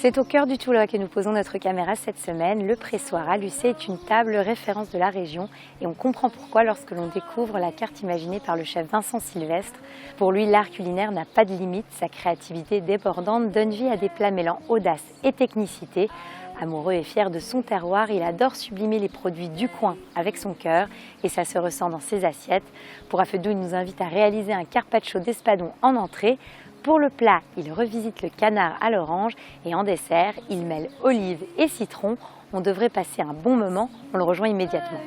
C'est au cœur du Toulois que nous posons notre caméra cette semaine. Le pressoir à Lucé est une table référence de la région et on comprend pourquoi lorsque l'on découvre la carte imaginée par le chef Vincent Sylvestre. Pour lui, l'art culinaire n'a pas de limite, sa créativité débordante donne vie à des plats mêlant audace et technicité. Amoureux et fier de son terroir, il adore sublimer les produits du coin avec son cœur et ça se ressent dans ses assiettes. Pour Afedou, il nous invite à réaliser un carpaccio d'espadon en entrée. Pour le plat, il revisite le canard à l'orange et en dessert, il mêle olives et citron. On devrait passer un bon moment, on le rejoint immédiatement.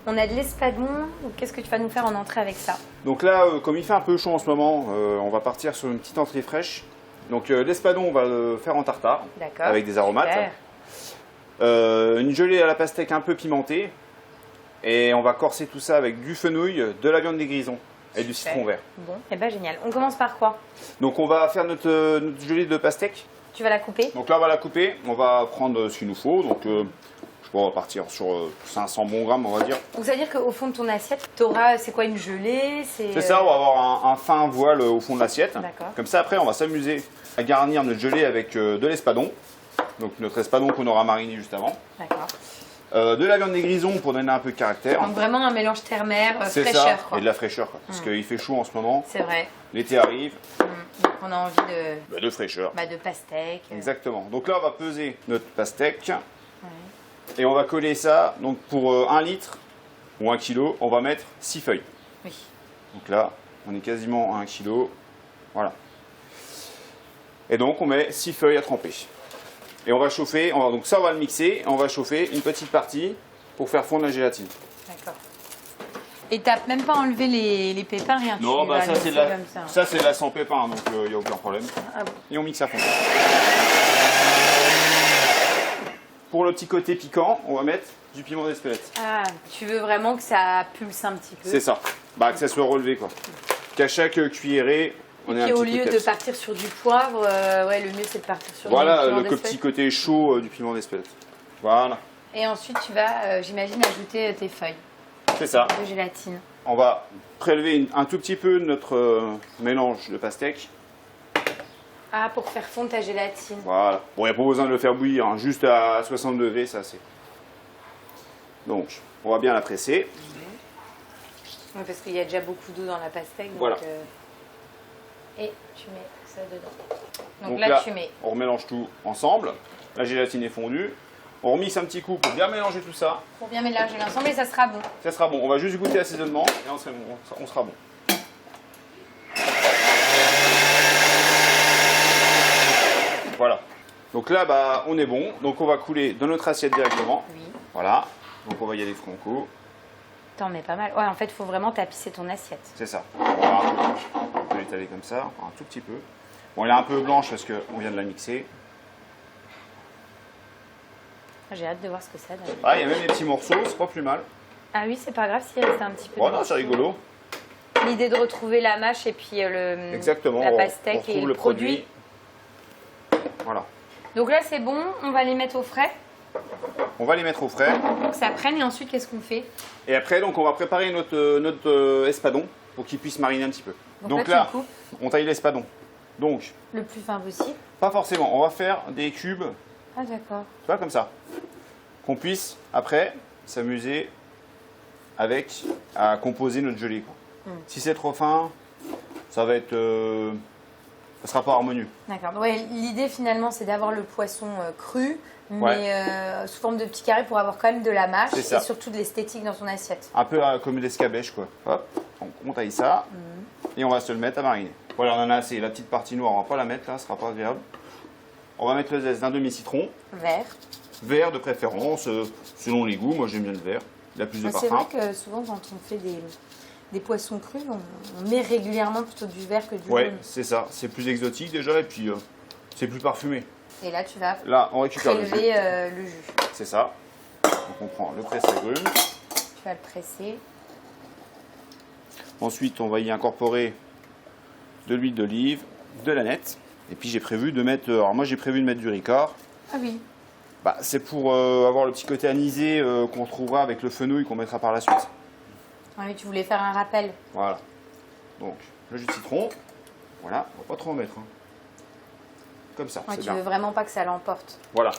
On a de l'espadon, qu'est-ce que tu vas nous faire en entrée avec ça? Donc là, comme il fait un peu chaud en ce moment, on va partir sur une petite entrée fraîche. Donc l'espadon, on va le faire en tartare, avec des aromates. Une gelée à la pastèque un peu pimentée. Et on va corser tout ça avec du fenouil, de la viande des grisons et du citron vert. Bon, et ben génial. On commence par quoi? Donc on va faire notre gelée de pastèque. Tu vas la couper? Donc là, on va la couper. On va prendre ce qu'il nous faut. Donc on va partir sur 500 bons grammes, on va dire. Donc ça veut dire qu'au fond de ton assiette, tu auras, c'est quoi, une gelée? C'est ça, on va avoir un fin voile au fond de l'assiette. D'accord. Comme ça, après, on va s'amuser à garnir notre gelée avec de l'espadon. Donc notre espadon qu'on aura mariné juste avant. D'accord. De la viande des grisons pour donner un peu de caractère. Donc vraiment un mélange terre-mer, c'est fraîcheur. Ça, quoi. et de la fraîcheur, quoi. Parce qu'il fait chaud en ce moment. C'est vrai. L'été arrive. Donc on a envie de... de fraîcheur. De pastèque. Exactement. Donc là, on va peser notre pastèque. Et on va coller ça, donc pour 1 litre ou 1 kg, on va mettre 6 feuilles. Oui. Donc là, on est quasiment à 1 kg. Voilà. Et donc, on met 6 feuilles à tremper. Et on va chauffer, donc ça, on va le mixer. On va chauffer une petite partie pour faire fondre la gélatine. D'accord. Et tu n'as même pas enlevé les pépins, rien? Non, ça, c'est de la sans pépins, donc il n'y a aucun problème. Ah bon. Et on mixe à fond. Pour le petit côté piquant, on va mettre du piment d'Espelette. Ah, tu veux vraiment que ça pulse un petit peu? C'est ça. Que ça soit relevé, quoi. Qu'à chaque cuillerée, on ait un petit peu de peps. Au lieu de partir sur du poivre, le mieux c'est de partir sur du piment d'Espelette. Voilà, le petit côté chaud du piment d'Espelette. Voilà. Et ensuite, tu vas, j'imagine, ajouter tes feuilles. C'est ça. De gélatine. On va prélever un tout petit peu notre mélange de pastèque. Ah, pour faire fondre ta gélatine. Voilà. Bon, il n'y a pas besoin de le faire bouillir, hein. Juste à 60 degrés, ça c'est. Donc, on va bien la presser. Oui, parce qu'il y a déjà beaucoup d'eau dans la pastèque. Donc, voilà. Et tu mets ça dedans. Donc là, tu mets. On remélange tout ensemble. La gélatine est fondue. On remixe un petit coup pour bien mélanger tout ça. Pour bien mélanger l'ensemble et ça sera bon. Ça sera bon. On va juste goûter l'assaisonnement et on sera bon. Voilà. Donc là, on est bon. Donc on va couler dans notre assiette directement. Oui. Voilà. Donc on va y aller franco. T'en mets pas mal. Ouais, en fait, il faut vraiment tapisser ton assiette. C'est ça. On peut l'étaler comme ça, un tout petit peu. Bon, elle est un peu blanche parce qu'on vient de la mixer. J'ai hâte de voir ce que ça donne. Ah, il y a même des petits morceaux, c'est pas plus mal. Ah oui, c'est pas grave s'il reste un petit peu. Voilà, c'est rigolo. L'idée de retrouver la mâche et puis exactement, la pastèque et le produit. Voilà. Donc là, c'est bon, on va les mettre au frais. On va les mettre au frais. Pour que ça prenne et ensuite, qu'est-ce qu'on fait? Et après, donc, on va préparer notre espadon pour qu'il puisse mariner un petit peu. Donc là, on taille l'espadon. Donc, le plus fin possible? Pas forcément, on va faire des cubes. Ah d'accord. Tu vois, comme ça. Qu'on puisse, après, s'amuser à composer notre gelée. Si c'est trop fin, ça va être... ça sera pas harmonieux. D'accord. Ouais, l'idée finalement, c'est d'avoir le poisson cru, mais sous forme de petits carrés pour avoir quand même de la mâche et surtout de l'esthétique dans son assiette. Un peu comme l'escabèche, quoi. Hop, on taille ça et on va se le mettre à mariner. Voilà, on en a assez. La petite partie noire, on va pas la mettre là, ce sera pas agréable. On va mettre le zeste d'un demi-citron. Vert. Vert de préférence, selon les goûts. Moi, j'aime bien le vert. Il a plus de parfum. C'est vrai que souvent, quand on fait des poissons crus, on met régulièrement plutôt du vert que du jaune. Ouais, c'est ça. C'est plus exotique déjà et puis c'est plus parfumé. Et là, tu vas on récupère prélever le jus. C'est ça. Donc, on prend le presse-agrumes. Tu vas le presser. Ensuite, on va y incorporer de l'huile d'olive, de l'aneth. Et puis j'ai prévu de mettre, alors moi j'ai prévu de mettre du Ricard. Ah oui. Bah, c'est pour avoir le petit côté anisé qu'on trouvera avec le fenouil qu'on mettra par la suite. Ah oui, tu voulais faire un rappel. Voilà. Donc, le jus de citron. Voilà, on va pas trop en mettre. Hein. Comme ça, Ouais, c'est tu bien. veux vraiment pas que ça l'emporte. Voilà.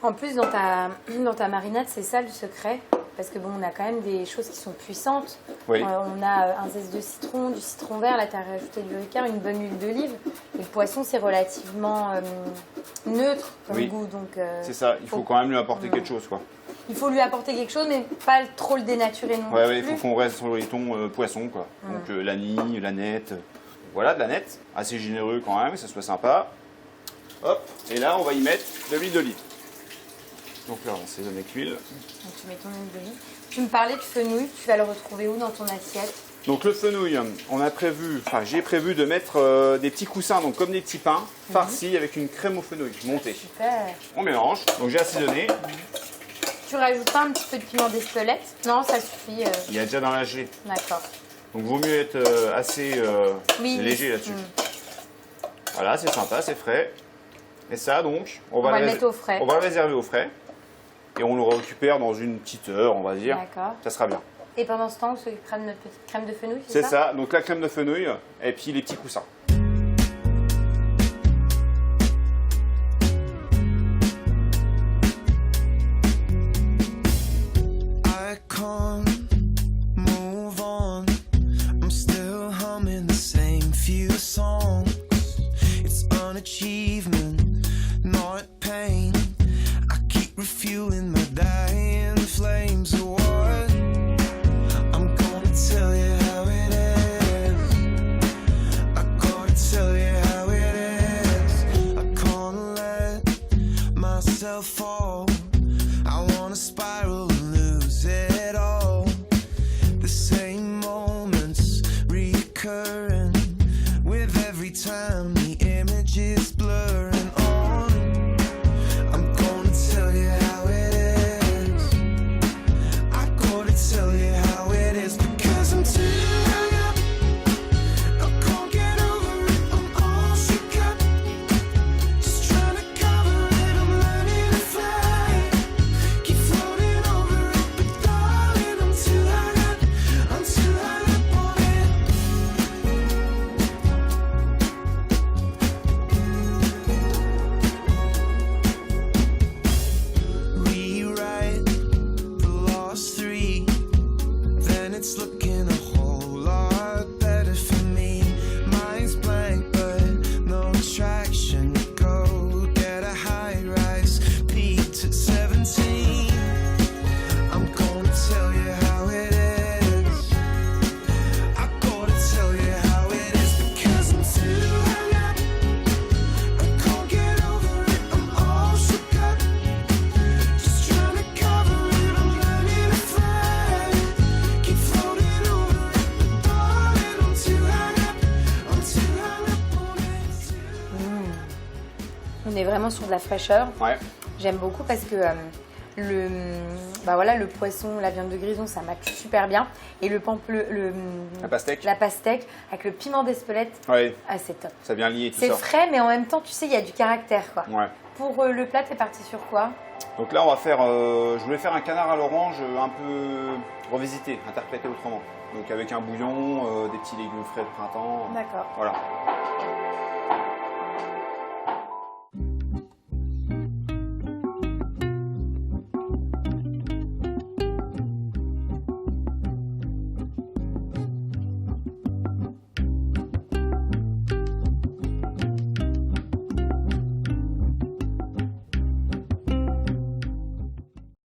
En plus, dans ta marinade, c'est ça le secret. Parce que bon, on a quand même des choses qui sont puissantes. Oui. On a un zeste de citron, du citron vert, là tu as rajouté du ricard, une bonne huile d'olive. Et le poisson, c'est relativement neutre comme goût. Donc, c'est ça, il faut quand même lui apporter quelque chose, quoi. il faut lui apporter quelque chose, mais pas trop le dénaturer non Ouais, plus. il faut qu'on reste sur le ton poisson, quoi. Donc l'anis, l'aneth. Voilà, de l'aneth, assez généreux quand même, que ça soit sympa. Hop, et là on va y mettre de l'huile d'olive. Donc là on saisonne avec l'huile. Donc tu mets ton huile d'olive. Tu me parlais de fenouil, tu vas le retrouver où dans ton assiette? Donc le fenouil, j'ai prévu de mettre des petits coussins, donc comme des petits pains, farcis avec une crème au fenouil montée. Super. On mélange, donc j'ai assaisonné. Tu rajoutes pas un petit peu de piment d'Espelette? Non, ça suffit. Il y a déjà dans la gelée. D'accord. Donc vaut mieux être assez léger là-dessus. Voilà, c'est sympa, c'est frais. Et ça donc, on va le mettre au frais. On va le réserver au frais. Et on le récupère dans une petite heure, on va dire. D'accord. Ça sera bien. Et pendant ce temps, on s'occupera de notre petite crème de fenouil, C'est ça, donc la crème de fenouil et puis les petits coussins. On est vraiment sur de la fraîcheur. Ouais. J'aime beaucoup parce que le poisson, la viande de grison, ça matche super bien. Et la pastèque. La pastèque avec le piment d'Espelette, ouais. Ah, c'est top. Ça vient lier tout ça. C'est frais, mais en même temps, tu sais, il y a du caractère, quoi. Ouais. Pour le plat, t'es parti sur quoi? Donc là, on va faire. Je voulais faire un canard à l'orange un peu revisité, interprété autrement. Donc avec un bouillon, des petits légumes frais de printemps. D'accord. Voilà.